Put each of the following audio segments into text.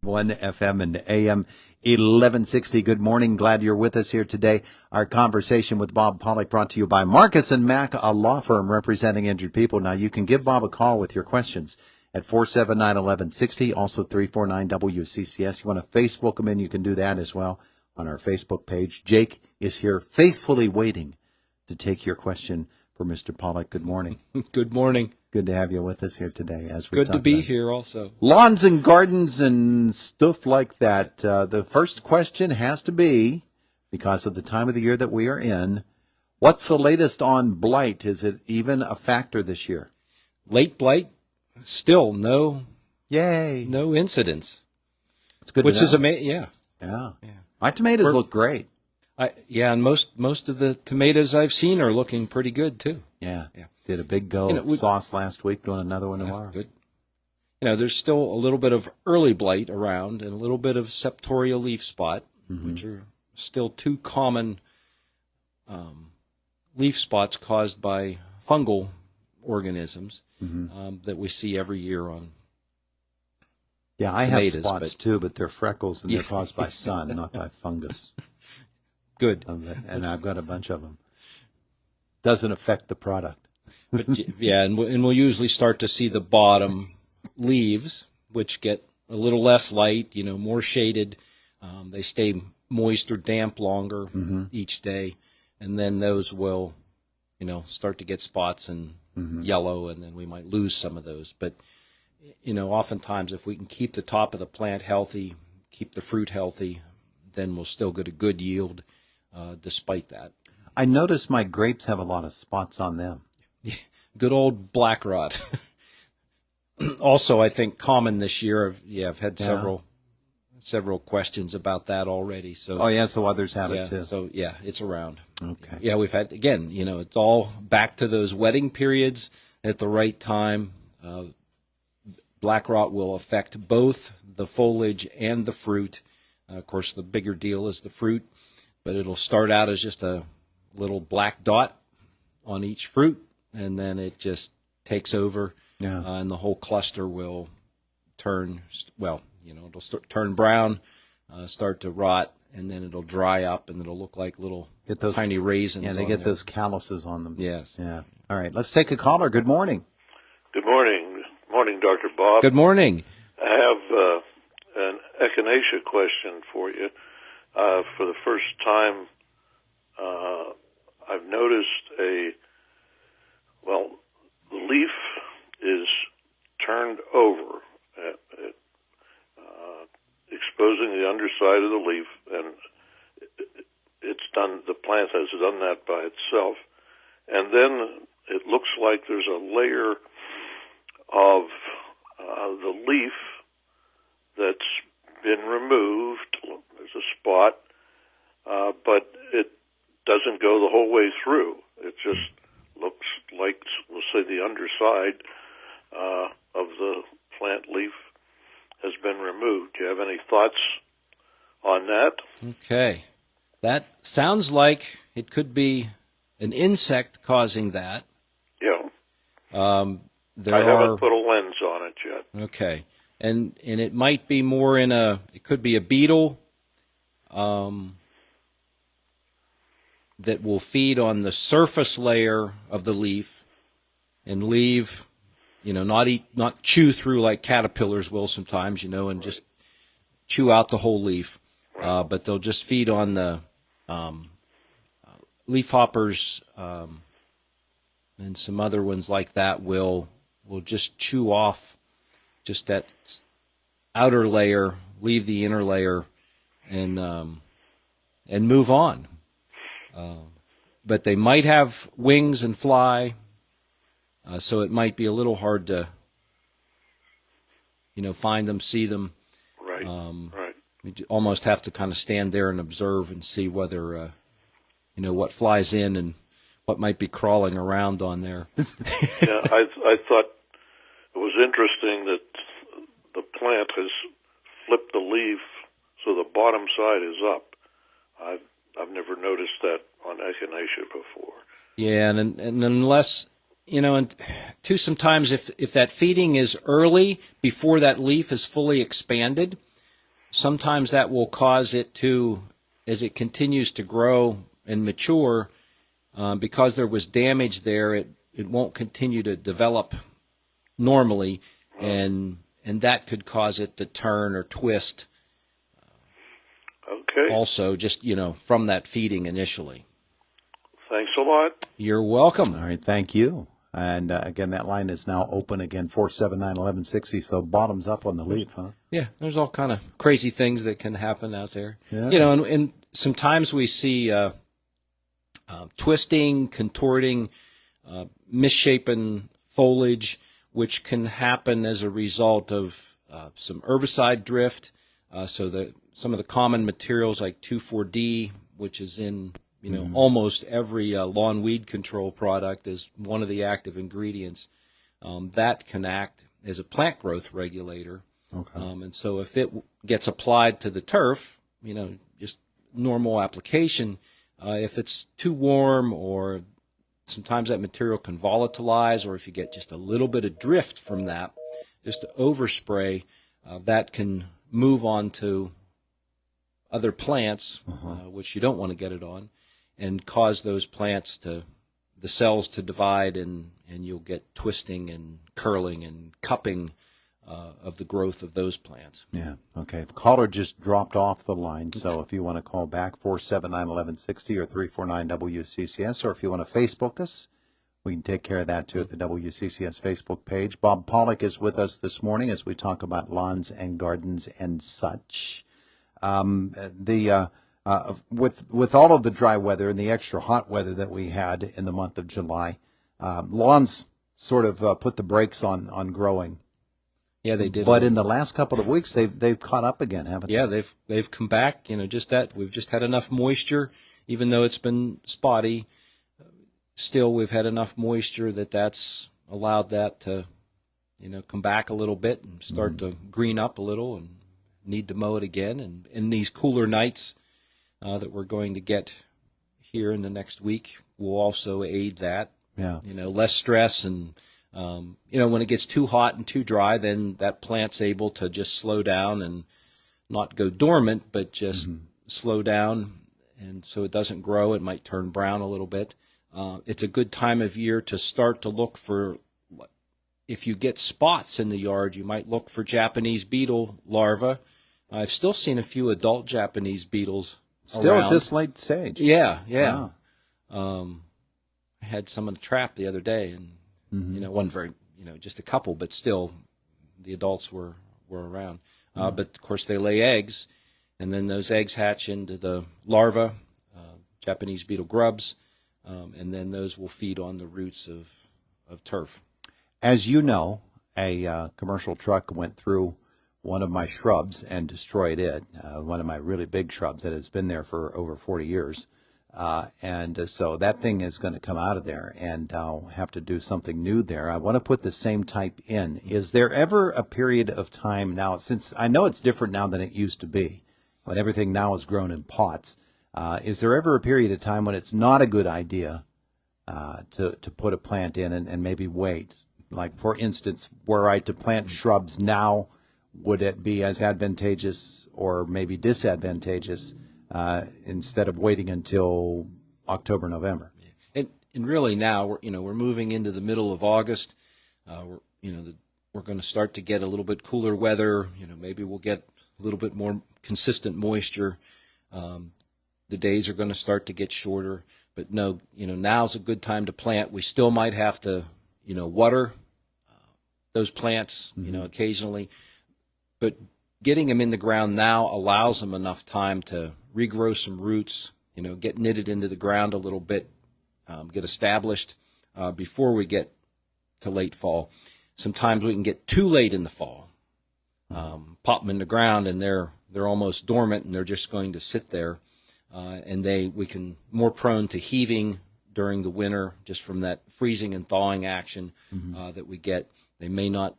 1 FM and AM 1160. Good morning. Glad you're with us here today. Our conversation with Bob Pollock brought to you by Marcus and Mack, a law firm representing injured people. Now, you can give Bob a call with your questions at 479-1160, also 349-WCCS. You want to Facebook him in, you can do that as well on our Facebook page. Jake is here faithfully waiting to take your question for Mr. Pollock. Good morning. Good morning. Good to have you with us here today. As we Good talk to be about here also. lawns and gardens and stuff like that. The first question has to be, because of the time of the year that we are in, what's the latest on blight? Is it even a factor this year? Late blight, still no incidents. It's good Which to know. is amazing. Yeah. My tomatoes look great. And most of the tomatoes I've seen are looking pretty good too. Yeah. Did a big go of sauce last week, doing another one tomorrow. Good. There's still a little bit of early blight around and a little bit of septorial leaf spot, which are still two common leaf spots caused by fungal organisms that we see every year on I tomatoes, have spots too, but they're freckles and they're caused by sun, not by fungus. Good. And I've got a bunch of them. Doesn't affect the product. But and we'll usually start to see the bottom leaves, which get a little less light, more shaded. They stay moist or damp longer each day, and then those will, start to get spots and yellow, and then we might lose some of those. But oftentimes if we can keep the top of the plant healthy, keep the fruit healthy, then we'll still get a good yield despite that. I notice my grapes have a lot of spots on them. Good old black rot. Also, I think common this year. I've had several questions about that already. So so others have it too. So it's around. Okay. Yeah, we've had it's all back to those wetting periods at the right time. Black rot will affect both the foliage and the fruit. Of course, the bigger deal is the fruit, but it'll start out as just a little black dot on each fruit, and then it just takes over, and the whole cluster will turn, it'll turn brown, start to rot, and then it'll dry up, and it'll look like little tiny raisins. Yeah, they get those calluses on them. Yes. Yeah. All right, let's take a caller. Good morning. Good morning. Morning, Dr. Bob. Good morning. I have an echinacea question for you. For the first time, I've noticed the leaf is turned over, exposing the underside of the leaf, and the plant has done that by itself. And then it looks like there's a layer of the leaf that's been removed. There's a spot, but it doesn't go the whole way through. It just looks like, we'll say, the underside of the plant leaf has been removed. Do you have any thoughts on that? Okay. That sounds like it could be an insect causing that. Yeah. I haven't put a lens on it yet. Okay. And it might be more it could be a beetle that will feed on the surface layer of the leaf and leave, not chew through like caterpillars will sometimes, and just chew out the whole leaf. But they'll just feed on the leaf hoppers and some other ones like that will just chew off just that outer layer, leave the inner layer, and move on. But they might have wings and fly, so it might be a little hard to, find them, see them. Right. Right. You almost have to kind of stand there and observe and see whether, what flies in and what might be crawling around on there. Yeah, I thought it was interesting that the plant has flipped the leaf so the bottom side is up. I've never noticed that on echinacea before. Yeah, and unless, and sometimes if that feeding is early before that leaf is fully expanded, sometimes that will cause it to, as it continues to grow and mature, because there was damage there, it won't continue to develop normally, and that could cause it to turn or twist. Okay. Also, just from that feeding initially. Thanks a lot. You're welcome. All right, thank you. And again, that line is now open again, 479-1160. So bottoms up on the leaf, huh? Yeah, there's all kind of crazy things that can happen out there. Yeah. And sometimes we see twisting, contorting, misshapen foliage, which can happen as a result of some herbicide drift. So some of the common materials like 2,4-D, which is in almost every lawn weed control product, is one of the active ingredients. That can act as a plant growth regulator. Okay. And so if it gets applied to the turf, just normal application, if it's too warm, or sometimes that material can volatilize, or if you get just a little bit of drift from that, just to overspray, that can move on to other plants, which you don't want to get it on, and cause those plants the cells to divide, and you'll get twisting and curling and cupping of the growth of those plants. Yeah, okay. Caller just dropped off the line, so if you want to call back, 479-1160 or 349-WCCS, or if you want to Facebook us, we can take care of that too at the WCCS Facebook page. Bob Pollock is with us this morning as we talk about lawns and gardens and such. With all of the dry weather and the extra hot weather that we had in the month of July, lawns sort of put the brakes on growing. Yeah, they did. But in the last couple of weeks, they've caught up again, haven't they? Yeah, they've come back. Just that we've just had enough moisture, even though it's been spotty. Still, we've had enough moisture that's allowed that to, come back a little bit and start to green up a little, and need to mow it again. And in these cooler nights that we're going to get here in the next week will also aid that. Yeah. Less stress, and when it gets too hot and too dry, then that plant's able to just slow down and not go dormant, but just slow down, and so it doesn't grow. It might turn brown a little bit. It's a good time of year to start to look for, if you get spots in the yard, you might look for Japanese beetle larvae. I've still seen a few adult Japanese beetles Still around. at this late stage. Yeah. Wow. I had some in a trap the other day, and wasn't very, just a couple, but still, the adults were around. But of course, they lay eggs, and then those eggs hatch into the larva, Japanese beetle grubs, and then those will feed on the roots of turf. As you know, a commercial truck went through one of my shrubs and destroyed it, one of my really big shrubs that has been there for over 40 years. So that thing is going to come out of there, and I'll have to do something new there. I want to put the same type in. Is there ever a period of time now, since I know it's different now than it used to be, when everything now is grown in pots, is there ever a period of time when it's not a good idea to put a plant in and maybe wait? Like, for instance, were I to plant shrubs now, would it be as advantageous or maybe disadvantageous instead of waiting until October, November? And really now we're moving into the middle of August. We're going to start to get a little bit cooler weather. Maybe we'll get a little bit more consistent moisture. The days are going to start to get shorter. But no, now's a good time to plant. We still might have to water those plants occasionally, but getting them in the ground now allows them enough time to regrow some roots, get knitted into the ground a little bit, get established before we get to late fall. Sometimes we can get too late in the fall, pop them in the ground, and they're almost dormant, and they're just going to sit there, and we can more prone to heaving during the winter just from that freezing and thawing action that we get. They may not,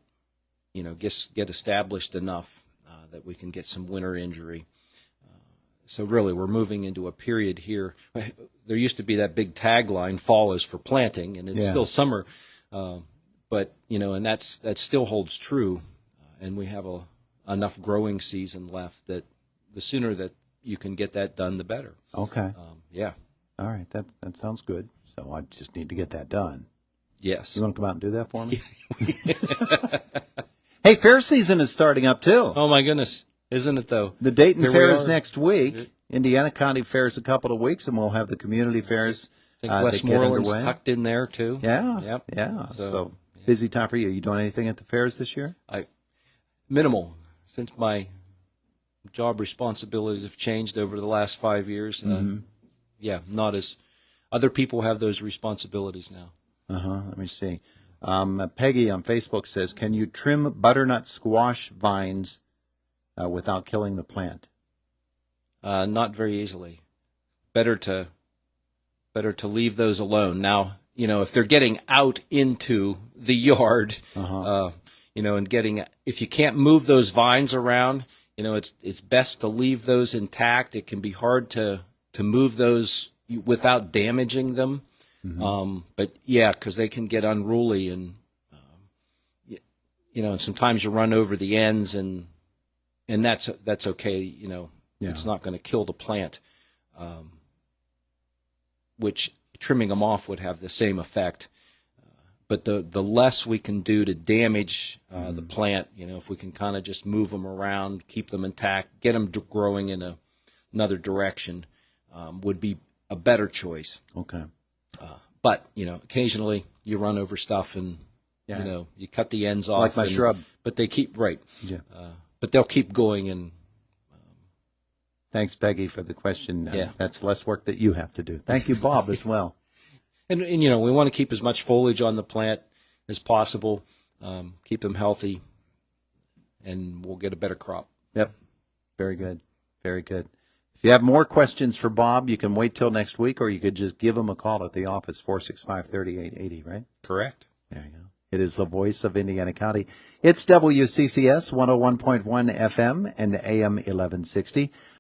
get established enough that we can get some winter injury. So really, we're moving into a period here. There used to be that big tagline, "Fall is for planting," and it's still summer. But and that still holds true. And we have enough growing season left that the sooner that you can get that done, the better. Okay. Yeah. All right. That sounds good. So I just need to get that done. Yes. You want to come out and do that for me? Hey, fair season is starting up too. Oh my goodness. Isn't it though? The Dayton Here we Fair is are. next week. Indiana County Fair is a couple of weeks, and we'll have the community fairs I think that get Westmoreland's underway. tucked in there too. Yeah. Yep. Yeah. So, So busy time for you. You doing anything at the fairs this year? Minimal, since my job responsibilities have changed over the last 5 years. Yeah, not as other people have those responsibilities now. Let me see. Peggy on Facebook says, "Can you trim butternut squash vines without killing the plant?" Not very easily. Better to leave those alone. Now, if they're getting out into the yard, and if you can't move those vines around, it's best to leave those intact. It can be hard to move those without damaging them. But yeah, because they can get unruly, and and sometimes you run over the ends, and that's okay. It's not going to kill the plant, which trimming them off would have the same effect. But the less we can do to damage the plant, if we can kind of just move them around, keep them intact, get them growing in another direction, would be a better choice. Okay. But occasionally you run over stuff, and you cut the ends off, Like my shrub. But they keep Yeah. but they'll keep going, and Thanks, Peggy, for the question. Yeah. That's less work that you have to do. Thank you, Bob, as well. And we want to keep as much foliage on the plant as possible, keep them healthy, and we'll get a better crop. Yep. Very good. Very good. If you have more questions for Bob, you can wait till next week, or you could just give him a call at the office, 465-3880, right? Correct. There you go. It is the voice of Indiana County. It's WCCS 101.1 FM and AM 1160.